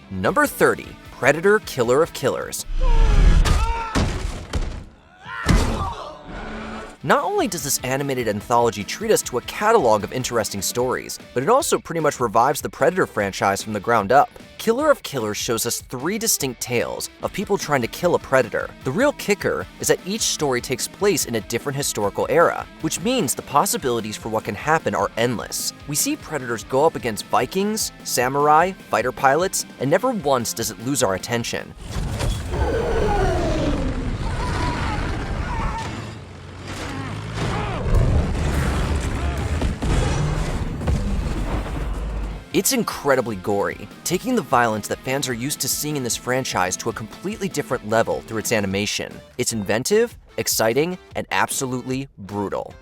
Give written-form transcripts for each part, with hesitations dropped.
Number 30, Predator Killer of Killers. Not only does this animated anthology treat us to a catalog of interesting stories, but it also pretty much revives the Predator franchise from the ground up. Killer of Killers shows us 3 distinct tales of people trying to kill a predator. The real kicker is that each story takes place in a different historical era, which means the possibilities for what can happen are endless. We see predators go up against Vikings, samurai, fighter pilots, and never once does it lose our attention. It's incredibly gory, taking the violence that fans are used to seeing in this franchise to a completely different level through its animation. It's inventive, exciting, and absolutely brutal.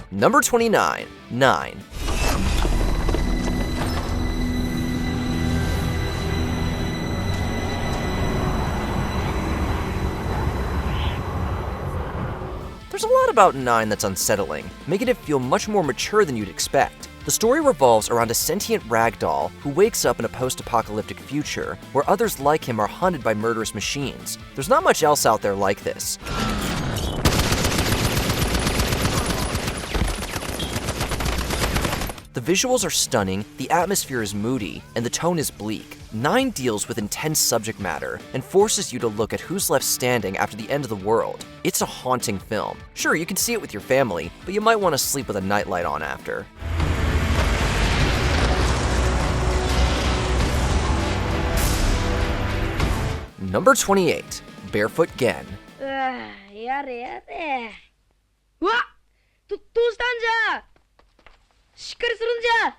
Number 29, 9. There's a lot about 9 that's unsettling, making it feel much more mature than you'd expect. The story revolves around a sentient ragdoll who wakes up in a post-apocalyptic future where others like him are hunted by murderous machines. There's not much else out there like this. The visuals are stunning, the atmosphere is moody, and the tone is bleak. 9 deals with intense subject matter and forces you to look at who's left standing after the end of the world. It's a haunting film. Sure, you can see it with your family, but you might want to sleep with a nightlight on after. Number 28, Barefoot Gen. やれやれ。うわっ、どうしたんじゃ。しっかりするんじゃ。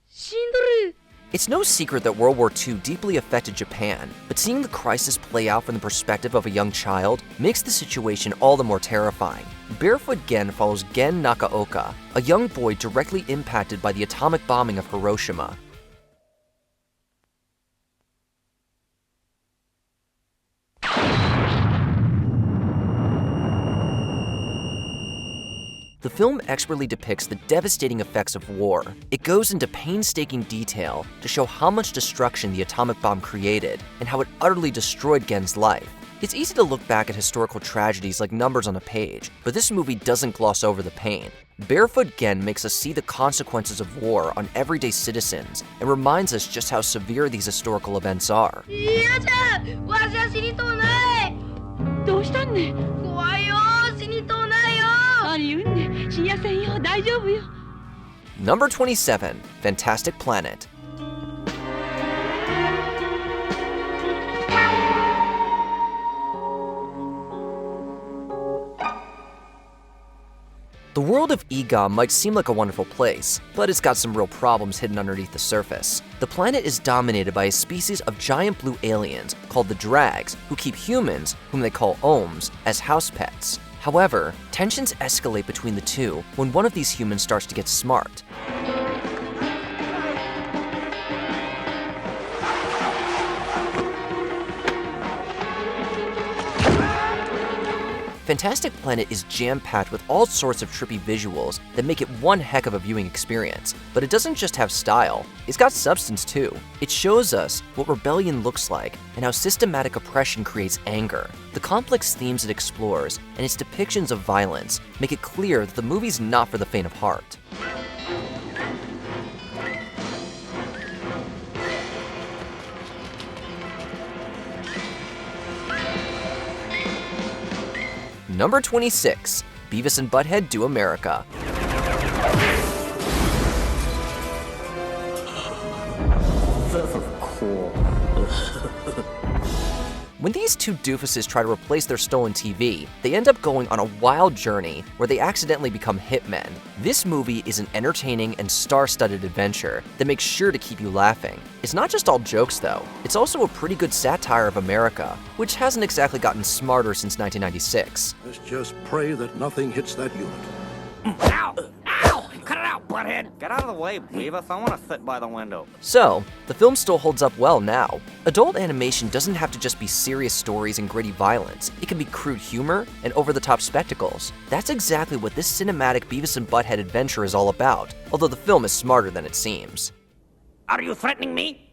死んどる。 It's no secret that World War II deeply affected Japan, but seeing the crisis play out from the perspective of a young child makes the situation all the more terrifying. Barefoot Gen follows Gen Nakaoka, a young boy directly impacted by the atomic bombing of Hiroshima. The film expertly depicts the devastating effects of war. It goes into painstaking detail to show how much destruction the atomic bomb created and how it utterly destroyed Gen's life. It's easy to look back at historical tragedies like numbers on a page, but this movie doesn't gloss over the pain. Barefoot Gen makes us see the consequences of war on everyday citizens and reminds us just how severe these historical events are. どうしたんね。怖いよ、死にとうないよ。何言うんね、死にやせんよ、大丈夫よ。Number 27, Fantastic Planet. The world of Egom might seem like a wonderful place, but it's got some real problems hidden underneath the surface. The planet is dominated by a species of giant blue aliens called the Drags, who keep humans, whom they call Ohms, as house pets. However, tensions escalate between the two when one of these humans starts to get smart. Fantastic Planet is jam-packed with all sorts of trippy visuals that make it one heck of a viewing experience. But it doesn't just have style, it's got substance too. It shows us what rebellion looks like and how systematic oppression creates anger. The complex themes it explores and its depictions of violence make it clear that the movie's not for the faint of heart. Number 26, Beavis and Butthead Do America. That's cool. When these two doofuses try to replace their stolen TV, they end up going on a wild journey where they accidentally become hitmen. This movie is an entertaining and star-studded adventure that makes sure to keep you laughing. It's not just all jokes though, it's also a pretty good satire of America, which hasn't exactly gotten smarter since 1996. Let's just pray that nothing hits that unit. Ow! Ow! Cut it out, Brad! butthead! Get out of the way, Beavis. I want to sit by the window. So, the film still holds up well now. Adult animation doesn't have to just be serious stories and gritty violence. It can be crude humor and over-the-top spectacles. That's exactly what this cinematic Beavis and Butthead adventure is all about, although the film is smarter than it seems. Are you threatening me?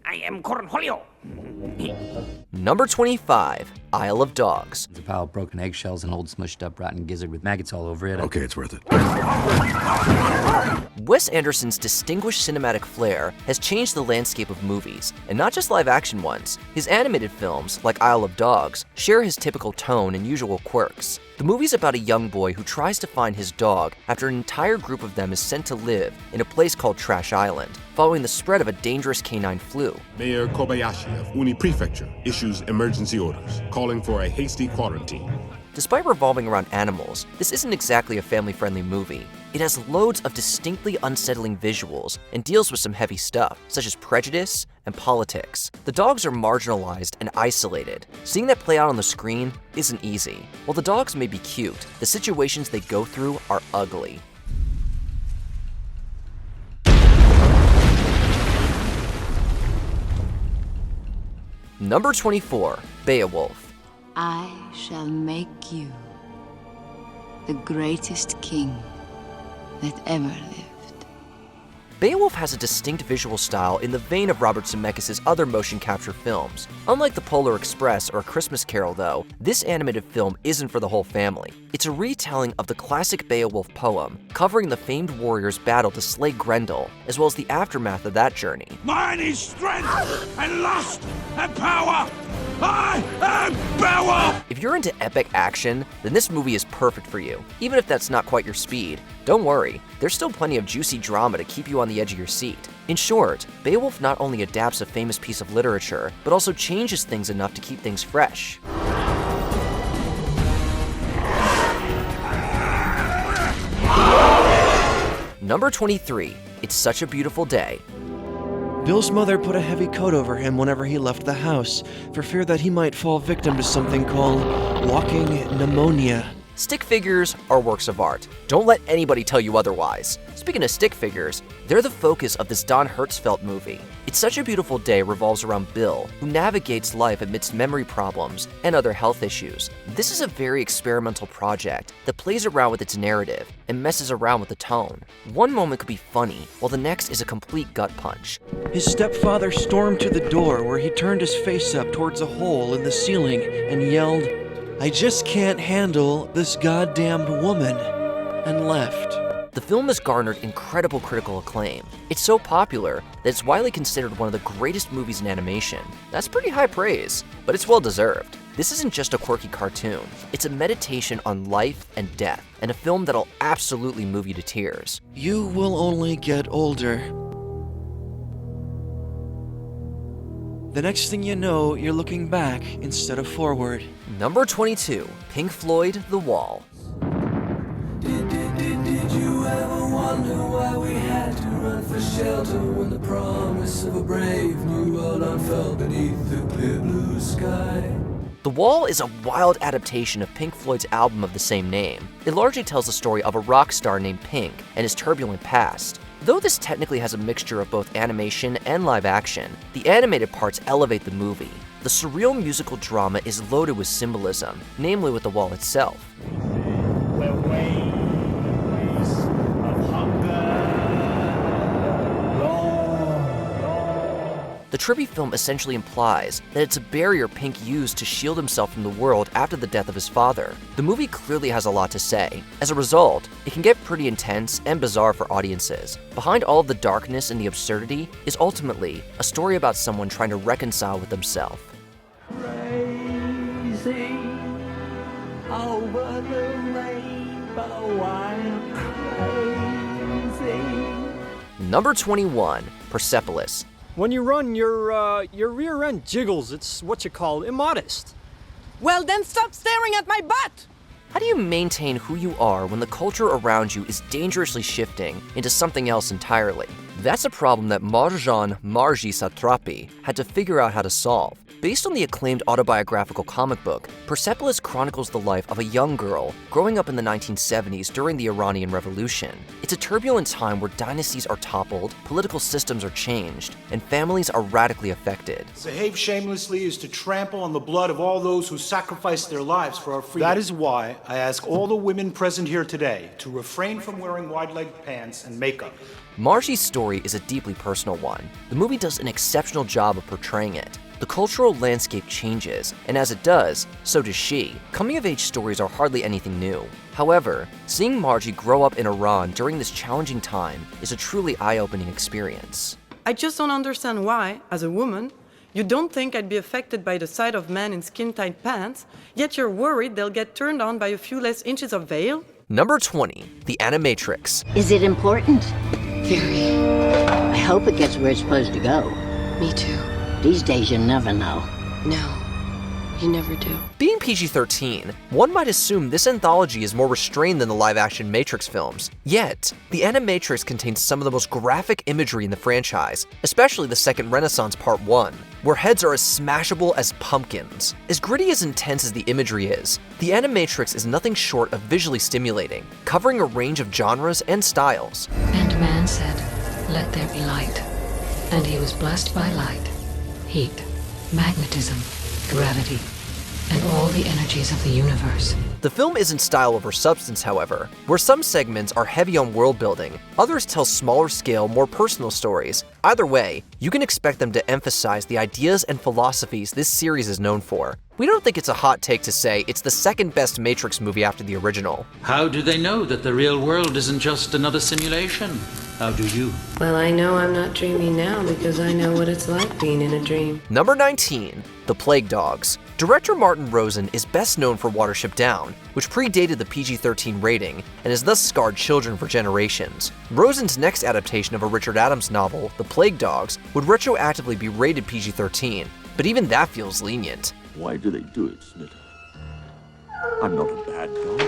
I am Cornholio. Number 25, Isle of Dogs. There's a pile of broken eggshells, an old smushed up rotten gizzard with maggots all over it. Okay, it's worth it. Wes Anderson's distinguished cinematic flair has changed the landscape of movies, and not just live-action ones. His animated films, like Isle of Dogs, share his typical tone and usual quirks. The movie's about a young boy who tries to find his dog after an entire group of them is sent to live in a place called Trash Island, following the spread of a dangerous canine flu. Mayor Kobayashi of Uni Prefecture issues emergency orders, calling for a hasty quarantine. Despite revolving around animals, this isn't exactly a family-friendly movie. It has loads of distinctly unsettling visuals and deals with some heavy stuff, such as prejudice and politics. The dogs are marginalized and isolated. Seeing that play out on the screen isn't easy. While the dogs may be cute, the situations they go through are ugly. Number 24, Beowulf. I shall make you the greatest king that ever lived. Beowulf has a distinct visual style in the vein of Robert Zemeckis' other motion capture films. Unlike The Polar Express or A Christmas Carol, though, this animated film isn't for the whole family. It's a retelling of the classic Beowulf poem, covering the famed warrior's battle to slay Grendel, as well as the aftermath of that journey. Mine is strength and lust and power! I am Beowulf! If you're into epic action, then this movie is perfect for you, even if that's not quite your speed. Don't worry, there's still plenty of juicy drama to keep you on the edge of your seat. In short, Beowulf not only adapts a famous piece of literature, but also changes things enough to keep things fresh. Number 23, It's Such a Beautiful Day. Bill's mother put a heavy coat over him whenever he left the house, for fear that he might fall victim to something called walking pneumonia. Stick figures are works of art. Don't let anybody tell you otherwise. Speaking of stick figures, they're the focus of this Don Hertzfeldt movie. It's Such a Beautiful Day revolves around Bill, who navigates life amidst memory problems and other health issues. This is a very experimental project that plays around with its narrative and messes around with the tone. One moment could be funny, while the next is a complete gut punch. His stepfather stormed to the door, where he turned his face up towards a hole in the ceiling and yelled, "I just can't handle this goddamned woman," and left. The film has garnered incredible critical acclaim. It's so popular that it's widely considered one of the greatest movies in animation. That's pretty high praise, but it's well deserved. This isn't just a quirky cartoon. It's a meditation on life and death, and a film that'll absolutely move you to tears. You will only get older. The next thing you know, you're looking back instead of forward. Number 22, Pink Floyd, The Wall. Did you ever wonder why we had to run for shelter when the promise of a brave new world unfurled beneath the clear blue sky? The Wall is a wild adaptation of Pink Floyd's album of the same name. It largely tells the story of a rock star named Pink and his turbulent past. Though this technically has a mixture of both animation and live action, the animated parts elevate the movie. The surreal musical drama is loaded with symbolism, namely with the wall itself. Where waves of hunger The trippy film essentially implies that it's a barrier Pink used to shield himself from the world after the death of his father. The movie clearly has a lot to say. As a result, it can get pretty intense and bizarre for audiences. Behind all of the darkness and the absurdity is ultimately a story about someone trying to reconcile with himself. Crazy over the rainbow, I'm crazy. Number 21, Persepolis. When you run, your rear end jiggles. It's what you call immodest. Well, then stop staring at my butt! How do you maintain who you are when the culture around you is dangerously shifting into something else entirely? That's a problem that Marjan Marji Satrapi had to figure out how to solve. Based on the acclaimed autobiographical comic book, Persepolis chronicles the life of a young girl growing up in the 1970s during the Iranian Revolution. It's a turbulent time where dynasties are toppled, political systems are changed, and families are radically affected. To behave shamelessly is to trample on the blood of all those who sacrificed their lives for our freedom. That is why I ask all the women present here today to refrain from wearing wide-legged pants and makeup. Marji's story is a deeply personal one. The movie does an exceptional job of portraying it. The cultural landscape changes, and as it does, so does she. Coming-of-age stories are hardly anything new. However, seeing Marji grow up in Iran during this challenging time is a truly eye-opening experience. I just don't understand why, as a woman, you don't think I'd be affected by the sight of men in skin-tight pants, yet you're worried they'll get turned on by a few less inches of veil? Number 20, The Animatrix. Is it important? Very. I hope it gets where it's supposed to go. Me too. These days you never know. No, you never do. Being PG-13, one might assume this anthology is more restrained than the live-action Matrix films. Yet, The Animatrix contains some of the most graphic imagery in the franchise, especially the second Renaissance Part 1, where heads are as smashable as pumpkins. As gritty as intense as the imagery is, The Animatrix is nothing short of visually stimulating, covering a range of genres and styles. And man said, "Let there be light." And he was blessed by light, heat, magnetism, gravity, and all the energies of the universe. The film isn't style over substance, however, where some segments are heavy on world building, others tell smaller scale, more personal stories. Either way, you can expect them to emphasize the ideas and philosophies this series is known for. We don't think it's a hot take to say it's the second best Matrix movie after the original. How do they know that the real world isn't just another simulation? How do you? Well, I know I'm not dreaming now because I know what it's like being in a dream. Number 19, The Plague Dogs. Director Martin Rosen is best known for Watership Down, which predated the PG-13 rating and has thus scarred children for generations. Rosen's next adaptation of a Richard Adams novel, The Plague Dogs, would retroactively be rated PG-13, but even that feels lenient. Why do they do it, Snitter? I'm not a bad dog.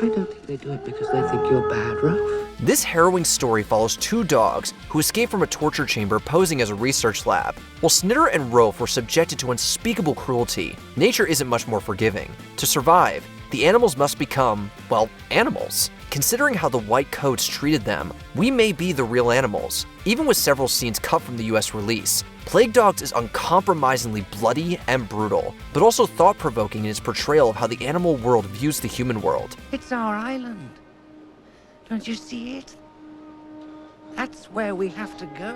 I don't think they do it because they think you're bad, Ralph. This harrowing story follows two dogs who escape from a torture chamber posing as a research lab. While Snitter and Rolf were subjected to unspeakable cruelty, nature isn't much more forgiving. To survive, the animals must become, well, animals. Considering how the white coats treated them, we may be the real animals. Even with several scenes cut from the US release, Plague Dogs is uncompromisingly bloody and brutal, but also thought-provoking in its portrayal of how the animal world views the human world. It's our island. Don't you see it? That's where we have to go.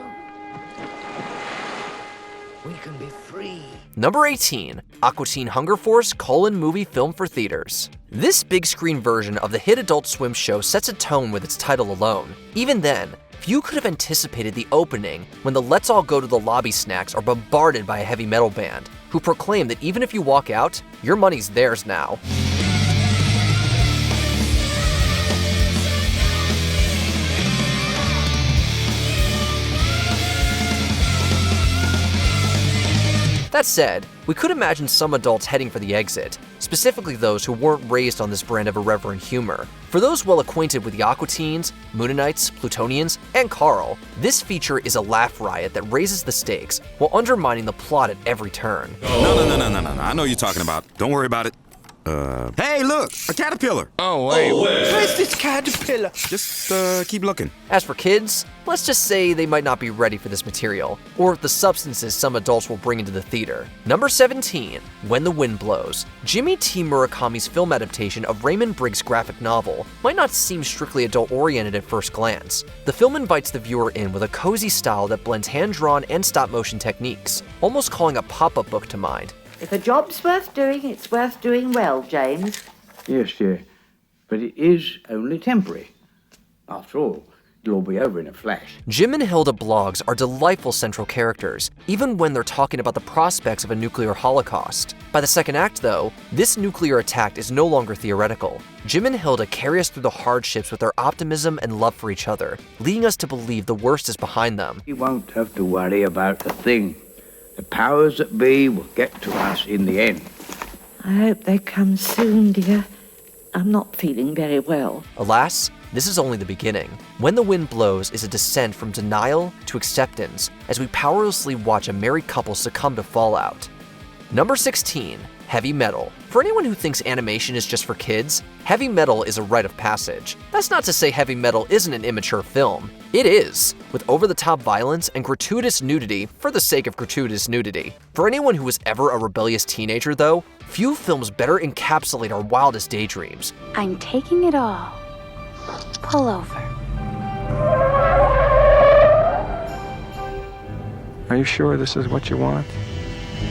We can be free. Number 18, Aqua Teen Hunger Force: movie film for theaters. This big screen version of the hit Adult Swim show sets a tone with its title alone. Even then, few could have anticipated the opening when the Let's All Go to the Lobby snacks are bombarded by a heavy metal band, who proclaim that even if you walk out, your money's theirs now. That said, we could imagine some adults heading for the exit, specifically those who weren't raised on this brand of irreverent humor. For those well acquainted with the Aqua Teens, Moonanites, Plutonians, and Carl, this feature is a laugh riot that raises the stakes while undermining the plot at every turn. No. I know what you're talking about. Don't worry about it. Hey, look! A caterpillar! Oh, wait. Where's this caterpillar? Just, keep looking. As for kids, let's just say they might not be ready for this material, or the substances some adults will bring into the theater. Number 17, When the Wind Blows. Jimmy T. Murakami's film adaptation of Raymond Briggs' graphic novel might not seem strictly adult-oriented at first glance. The film invites the viewer in with a cozy style that blends hand-drawn and stop-motion techniques, almost calling a pop-up book to mind. If a job's worth doing, it's worth doing well, James. Yes, dear, but it is only temporary. After all, it'll all be over in a flash. Jim and Hilda blogs are delightful central characters, even when they're talking about the prospects of a nuclear holocaust. By the second act, though, this nuclear attack is no longer theoretical. Jim and Hilda carry us through the hardships with their optimism and love for each other, leading us to believe the worst is behind them. You won't have to worry about a thing. The powers that be will get to us in the end. I hope they come soon, dear. I'm not feeling very well. Alas, this is only the beginning. When the Wind Blows is a descent from denial to acceptance as we powerlessly watch a married couple succumb to fallout. Number 16. Heavy Metal. For anyone who thinks animation is just for kids, Heavy Metal is a rite of passage. That's not to say Heavy Metal isn't an immature film. It is, with over-the-top violence and gratuitous nudity for the sake of gratuitous nudity. For anyone who was ever a rebellious teenager, though, few films better encapsulate our wildest daydreams. I'm taking it all. Pull over. Are you sure this is what you want?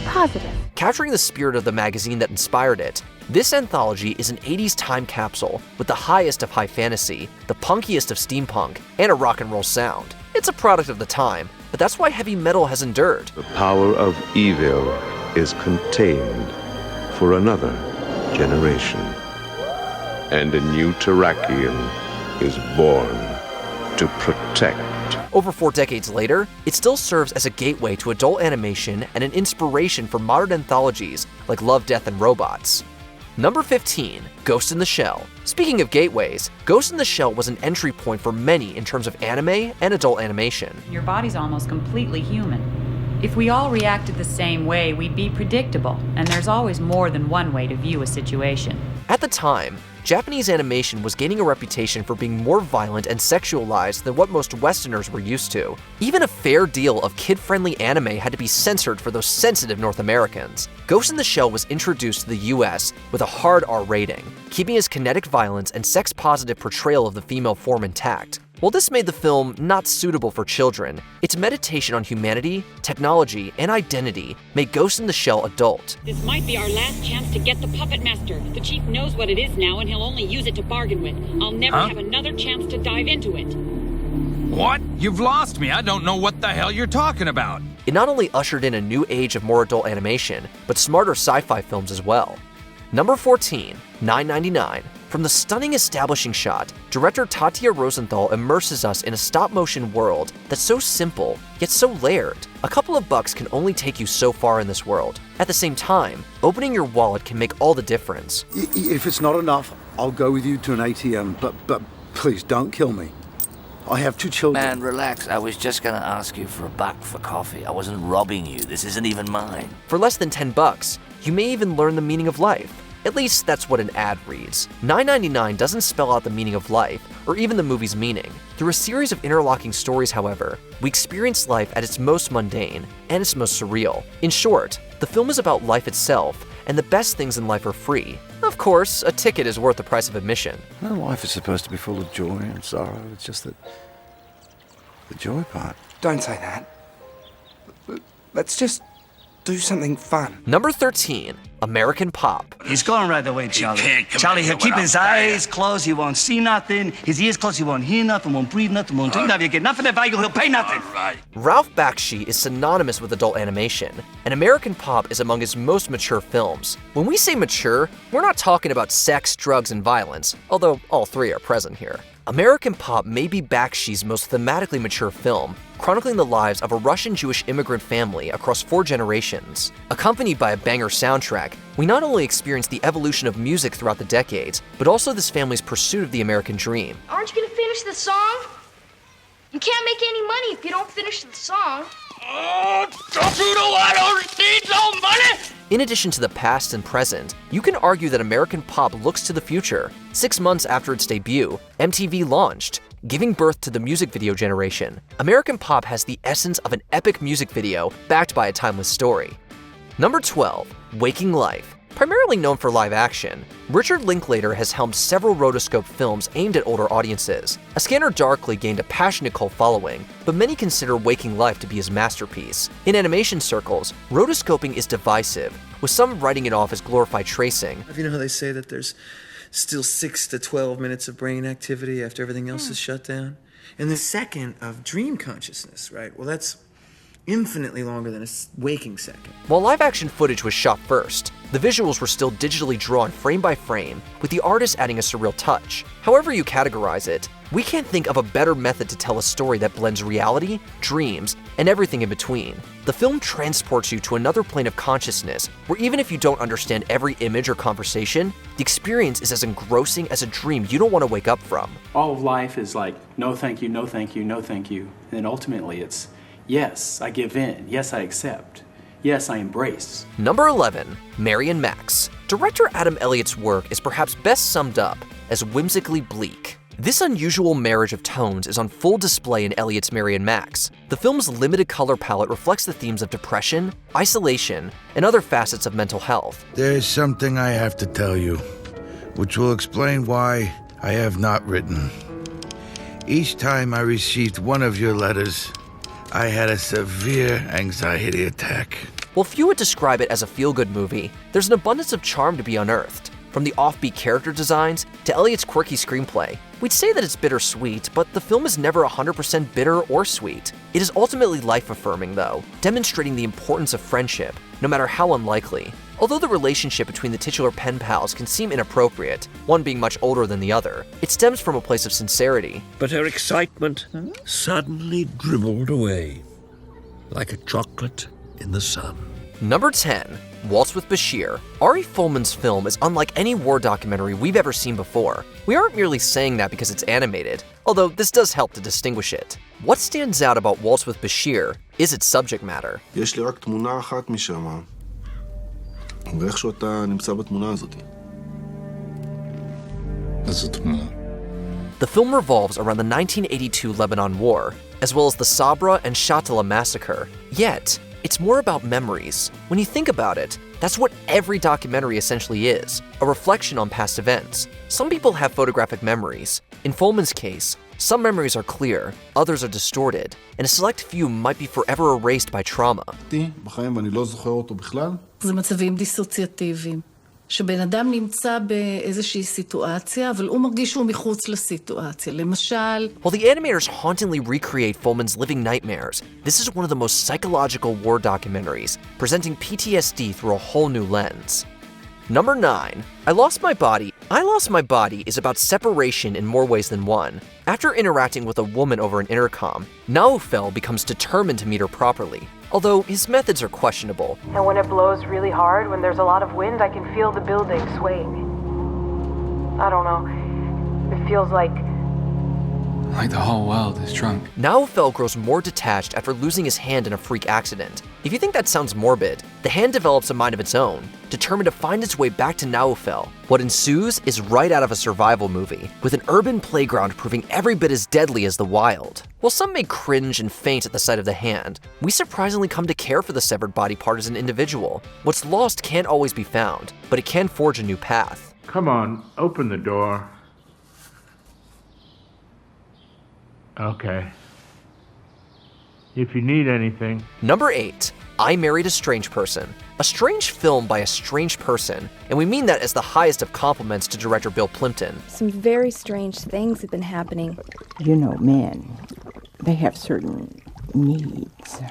Positive. Capturing the spirit of the magazine that inspired it, this anthology is an 80s time capsule with the highest of high fantasy, the punkiest of steampunk, and a rock and roll sound. It's a product of the time, but that's why Heavy Metal has endured. The power of evil is contained for another generation, and a new Terrakian is born to protect. Over 4 decades later, it still serves as a gateway to adult animation and an inspiration for modern anthologies like Love, Death, and Robots. Number 15. Ghost in the Shell. Speaking of gateways, Ghost in the Shell was an entry point for many in terms of anime and adult animation. Your body's almost completely human. If we all reacted the same way, we'd be predictable, and there's always more than one way to view a situation. At the time, Japanese animation was gaining a reputation for being more violent and sexualized than what most Westerners were used to. Even a fair deal of kid-friendly anime had to be censored for those sensitive North Americans. Ghost in the Shell was introduced to the US with a hard R rating, keeping its kinetic violence and sex-positive portrayal of the female form intact. While this made the film not suitable for children, its meditation on humanity, technology, and identity made Ghost in the Shell adult. This might be our last chance to get the Puppet Master. The Chief knows what it is now, and he'll only use it to bargain with. I'll never have another chance to dive into it. What? You've lost me. I don't know what the hell you're talking about. It not only ushered in a new age of more adult animation, but smarter sci-fi films as well. Number 14. 999. From the stunning establishing shot, director Tatya Rosenthal immerses us in a stop-motion world that's so simple, yet so layered. A couple of bucks can only take you so far in this world. At the same time, opening your wallet can make all the difference. If it's not enough, I'll go with you to an ATM, but please don't kill me. I have 2 children. Man, relax. I was just gonna ask you for $1 for coffee. I wasn't robbing you. This isn't even mine. For less than $10, you may even learn the meaning of life. At least that's what an ad reads. $9.99 doesn't spell out the meaning of life, or even the movie's meaning. Through a series of interlocking stories, however, we experience life at its most mundane and its most surreal. In short, the film is about life itself, and the best things in life are free. Of course, a ticket is worth the price of admission. No, life is supposed to be full of joy and sorrow. It's just that the joy part. Don't say that. Let's just do something fun. Number 13. American Pop. He's going right away, Charlie. Charlie, he'll keep his eyes closed, he won't see nothing. His ears closed, he won't hear nothing, won't breathe nothing, won't drink nothing. You get nothing of value, he'll pay nothing. Ralph Bakshi is synonymous with adult animation, and American Pop is among his most mature films. When we say mature, we're not talking about sex, drugs, and violence, although all three are present here. American Pop may be Bakshi's most thematically mature film, chronicling the lives of a Russian Jewish immigrant family across 4 generations. Accompanied by a banger soundtrack, we not only experience the evolution of music throughout the decades, but also this family's pursuit of the American dream. Aren't you gonna finish the song? You can't make any money if you don't finish the song. I don't need no money! In addition to the past and present, you can argue that American Pop looks to the future. 6 months after its debut, MTV launched, giving birth to the music video generation. American Pop has the essence of an epic music video backed by a timeless story. Number 12. Waking Life. Primarily known for live action, Richard Linklater has helmed several rotoscope films aimed at older audiences. A Scanner Darkly gained a passionate cult following, but many consider Waking Life to be his masterpiece. In animation circles, rotoscoping is divisive, with some writing it off as glorified tracing. You know how they say that there's still 6 to 12 minutes of brain activity after everything else is shut down? And the second of dream consciousness, right? Well, that's infinitely longer than a waking second. While live-action footage was shot first, the visuals were still digitally drawn frame by frame, with the artist adding a surreal touch. However you categorize it, We can't think of a better method to tell a story that blends reality, dreams, and everything in between. The film transports you to another plane of consciousness, where even if you don't understand every image or conversation, the experience is as engrossing as a dream you don't want to wake up from. All of life is like, no thank you, no thank you, no thank you. And then ultimately it's, yes, I give in, yes, I accept, yes, I embrace. Number 11, Mary and Max. Director Adam Elliott's work is perhaps best summed up as whimsically bleak. This unusual marriage of tones is on full display in Elliott's Mary and Max. The film's limited color palette reflects the themes of depression, isolation, and other facets of mental health. There's something I have to tell you, which will explain why I have not written. Each time I received one of your letters, I had a severe anxiety attack. While few would describe it as a feel-good movie, there's an abundance of charm to be unearthed. From the offbeat character designs to Elliott's quirky screenplay, we'd say that it's bittersweet, but the film is never 100% bitter or sweet. It is ultimately life-affirming, though, demonstrating the importance of friendship, no matter how unlikely. Although the relationship between the titular pen pals can seem inappropriate, one being much older than the other, it stems from a place of sincerity. But her excitement suddenly dribbled away, like a chocolate in the sun. Number 10, Waltz with Bashir. Ari Folman's film is unlike any war documentary we've ever seen before. We aren't merely saying that because it's animated, although this does help to distinguish it. What stands out about Waltz with Bashir is its subject matter. יש לי רק תמונה אחת משם, ואיכשהו אתה נמצא בתמונה הזאת. איזה תמונה? The film revolves around the 1982 Lebanon War, as well as the Sabra and Shatila massacre. Yet, it's more about memories. When you think about it, that's what every documentary essentially is, a reflection on past events. Some people have photographic memories. In Folman's case, some memories are clear, others are distorted, and a select few might be forever erased by trauma. בחיים ואני לא זוכר אותו בכלל. זה מצבים דיסוציאטיביים, שבן אדם נמצא באיזושהי סיטואציה, אבל הוא מרגיש שהוא מחוץ לסיטואציה. למשל... While the animators hauntingly recreate Folman's living nightmares, this is one of the most psychological war documentaries, presenting PTSD through a whole new lens. Number 9, I Lost My Body. I Lost My Body is about separation in more ways than one. After interacting with a woman over an intercom, Naufel becomes determined to meet her properly, although his methods are questionable. And when it blows really hard, when there's a lot of wind, I can feel the building swaying. I don't know. It feels like the whole world is drunk. Naufel grows more detached after losing his hand in a freak accident. If you think that sounds morbid, the hand develops a mind of its own, determined to find its way back to Naufel. What ensues is right out of a survival movie, with an urban playground proving every bit as deadly as the wild. While some may cringe and faint at the sight of the hand, we surprisingly come to care for the severed body part as an individual. What's lost can't always be found, but it can forge a new path. Come on, open the door. Okay. If you need anything. Number 8, I Married a Strange Person. A strange film by a strange person, and we mean that as the highest of compliments to director Bill Plimpton. Some very strange things have been happening. You know, men, they have certain needs.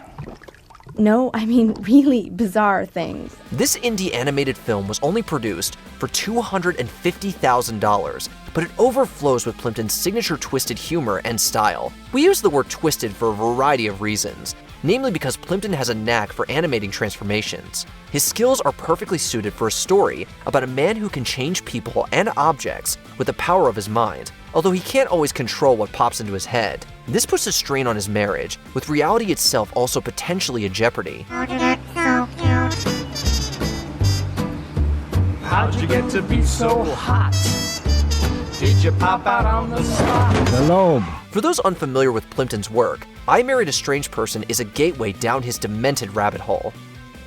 No, I mean really bizarre things. This indie animated film was only produced for $250,000, but it overflows with Plimpton's signature twisted humor and style. We use the word twisted for a variety of reasons, namely because Plimpton has a knack for animating transformations. His skills are perfectly suited for a story about a man who can change people and objects with the power of his mind, although he can't always control what pops into his head. This puts a strain on his marriage, with reality itself also potentially in jeopardy. How'd you get to be so hot? Did you pop out on the spot? Hello. For those unfamiliar with Plimpton's work, I Married a Strange Person is a gateway down his demented rabbit hole.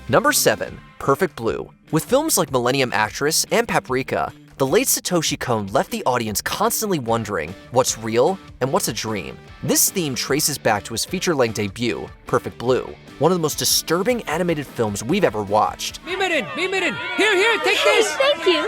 Number 7, Perfect Blue. With films like Millennium Actress and Paprika, the late Satoshi Kon left the audience constantly wondering what's real and what's a dream. This theme traces back to his feature-length debut, Perfect Blue, one of the most disturbing animated films we've ever watched. Mimarin! Here, take this! Thank you.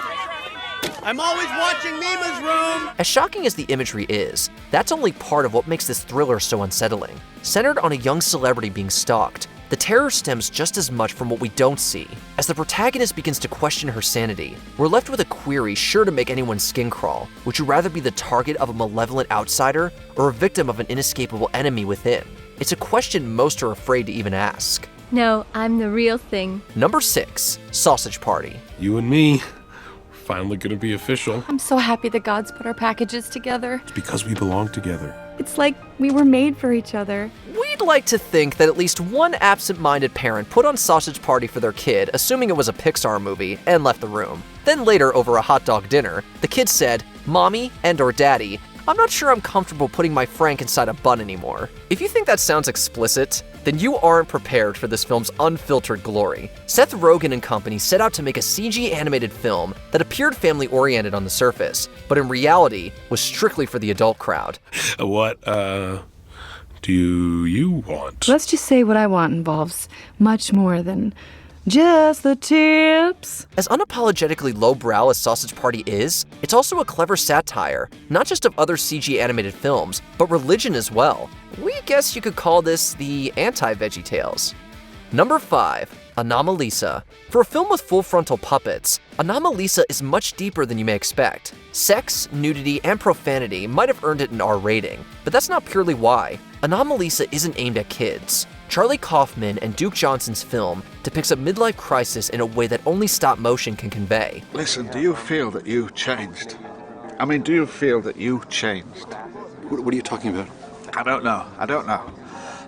I'm always watching Mima's room! As shocking as the imagery is, that's only part of what makes this thriller so unsettling. Centered on a young celebrity being stalked, The terror stems just as much from what we don't see. As the protagonist begins to question her sanity, we're left with a query sure to make anyone's skin crawl. Would you rather be the target of a malevolent outsider or a victim of an inescapable enemy within? It's a question most are afraid to even ask. No, I'm the real thing. Number 6, Sausage Party. You and me, finally gonna be official. I'm so happy the gods put our packages together. It's because we belong together. It's like we were made for each other. We'd like to think that at least one absent-minded parent put on Sausage Party for their kid, assuming it was a Pixar movie, and left the room. Then later, over a hot dog dinner, the kid said, "Mommy and/or Daddy, I'm not sure I'm comfortable putting my Frank inside a bun anymore." If you think that sounds explicit, then you aren't prepared for this film's unfiltered glory. Seth Rogen and company set out to make a CG animated film that appeared family-oriented on the surface, but in reality was strictly for the adult crowd. What, do you want? Let's just say what I want involves much more than just the tips. As unapologetically lowbrow as Sausage Party is, it's also a clever satire, not just of other CG animated films, but religion as well. We guess you could call this the anti-Veggie Tales. Number 5, Anomalisa. For a film with full frontal puppets, Anomalisa is much deeper than you may expect. Sex, nudity, and profanity might have earned it an R rating, but that's not purely why. Anomalisa isn't aimed at kids. Charlie Kaufman and Duke Johnson's film depicts a midlife crisis in a way that only stop motion can convey. Listen, do you feel that you changed? I mean, do you feel that you changed? What are you talking about? I don't know.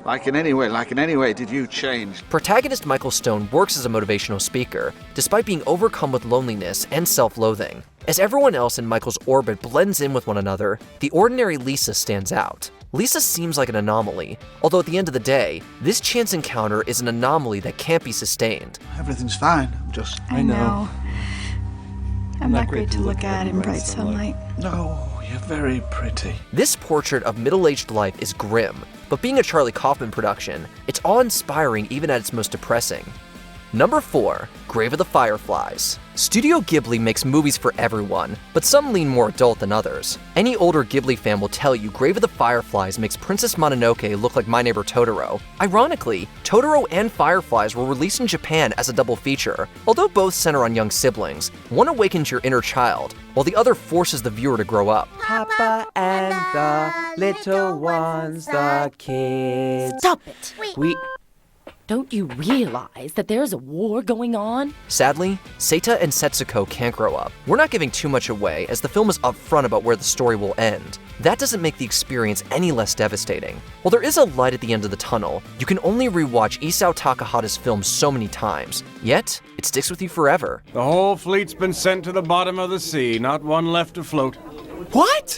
Like in any way, did you change? Protagonist Michael Stone works as a motivational speaker, despite being overcome with loneliness and self-loathing. As everyone else in Michael's orbit blends in with one another, the ordinary Lisa stands out. Lisa seems like an anomaly, although at the end of the day, this chance encounter is an anomaly that can't be sustained. Everything's fine. I'm just... I know. I'm not great to look at in bright sunlight. No, you're very pretty. This portrait of middle-aged life is grim, but being a Charlie Kaufman production, it's awe-inspiring even at its most depressing. Number 4, Grave of the Fireflies. Studio Ghibli makes movies for everyone, but some lean more adult than others. Any older Ghibli fan will tell you Grave of the Fireflies makes Princess Mononoke look like My Neighbor Totoro. Ironically, Totoro and Fireflies were released in Japan as a double feature. Although both center on young siblings, one awakens your inner child, while the other forces the viewer to grow up. Papa and the little ones, the kids. Stop it! Don't you realize that there's a war going on? Sadly, Seita and Setsuko can't grow up. We're not giving too much away, as the film is upfront about where the story will end. That doesn't make the experience any less devastating. While there is a light at the end of the tunnel, you can only rewatch Isao Takahata's films so many times, yet it sticks with you forever. The whole fleet's been sent to the bottom of the sea, not one left afloat. What?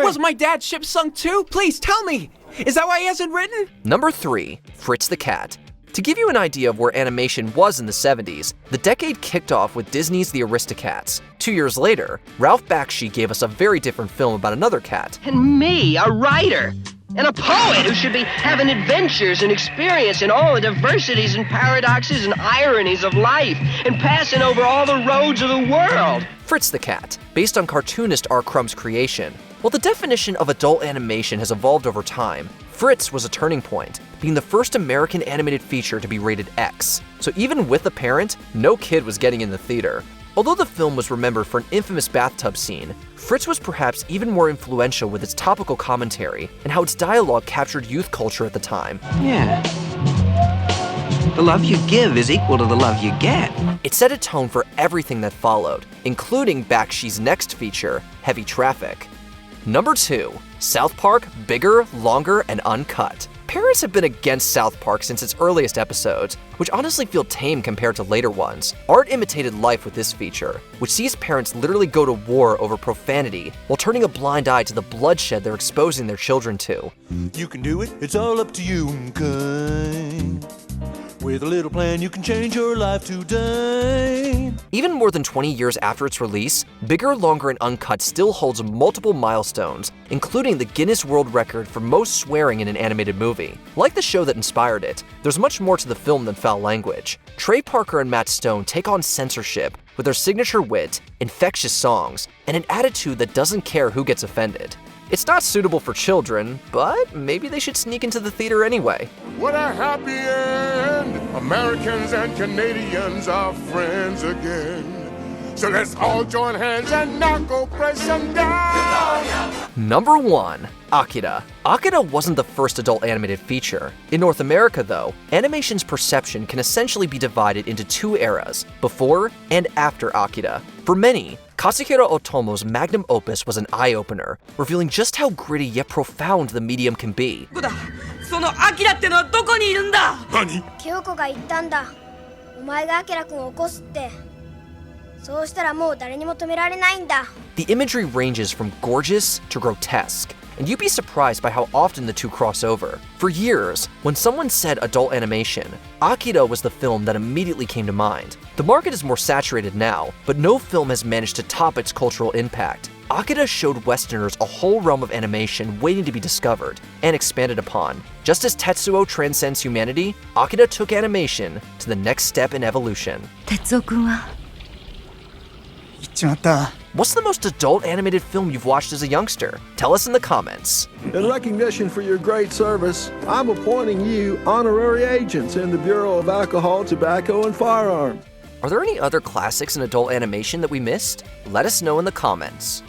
Was my dad's ship sunk too? Please tell me! Is that why he hasn't written? Number 3, Fritz the Cat. To give you an idea of where animation was in the 70s, the decade kicked off with Disney's The Aristocats. 2 years later, Ralph Bakshi gave us a very different film about another cat. And me, a writer, and a poet who should be having adventures and experience in all the diversities and paradoxes and ironies of life, and passing over all the roads of the world. Fritz the Cat, based on cartoonist R. Crumb's creation. While the definition of adult animation has evolved over time, Fritz was a turning point, being the first American animated feature to be rated X. So even with a parent, no kid was getting in the theater. Although the film was remembered for an infamous bathtub scene, Fritz was perhaps even more influential with its topical commentary and how its dialogue captured youth culture at the time. Yeah. The love you give is equal to the love you get. It set a tone for everything that followed, including Bakshi's next feature, Heavy Traffic. Number 2, South Park, Bigger, Longer, and Uncut. Parents have been against South Park since its earliest episodes, which honestly feel tame compared to later ones. Art imitated life with this feature, which sees parents literally go to war over profanity while turning a blind eye to the bloodshed they're exposing their children to. You can do it, it's all up to you, Uncut. With a little plan, you can change your life today. Even more than 20 years after its release, Bigger, Longer, and Uncut still holds multiple milestones, including the Guinness World Record for most swearing in an animated movie. Like the show that inspired it, there's much more to the film than foul language. Trey Parker and Matt Stone take on censorship with their signature wit, infectious songs, and an attitude that doesn't care who gets offended. It's not suitable for children, but maybe they should sneak into the theater anyway. What a happy end! Americans and Canadians are friends again. So let's all join hands and knock oppression down! Number 1. Akira. Akira wasn't the first adult animated feature. In North America, though, animation's perception can essentially be divided into 2 eras, before and after Akira. For many, Kazuhiro Otomo's magnum opus was an eye-opener, revealing just how gritty yet profound the medium can be. そのアキラってのはどこにいるんだ? 京子が言ったんだ。お前がアキラ君を起こすって。そうしたらもう誰にも止められないんだ。 The imagery ranges from gorgeous to grotesque, and you'd be surprised by how often the two cross over. For years, when someone said adult animation, Akira was the film that immediately came to mind. The market is more saturated now, but no film has managed to top its cultural impact. Akira showed Westerners a whole realm of animation waiting to be discovered and expanded upon. Just as Tetsuo transcends humanity, Akira took animation to the next step in evolution. 哲夫君は What's the most adult animated film you've watched as a youngster? Tell us in the comments. In recognition for your great service, I'm appointing you honorary agents in the Bureau of Alcohol, Tobacco, and Firearms. Are there any other classics in adult animation that we missed? Let us know in the comments.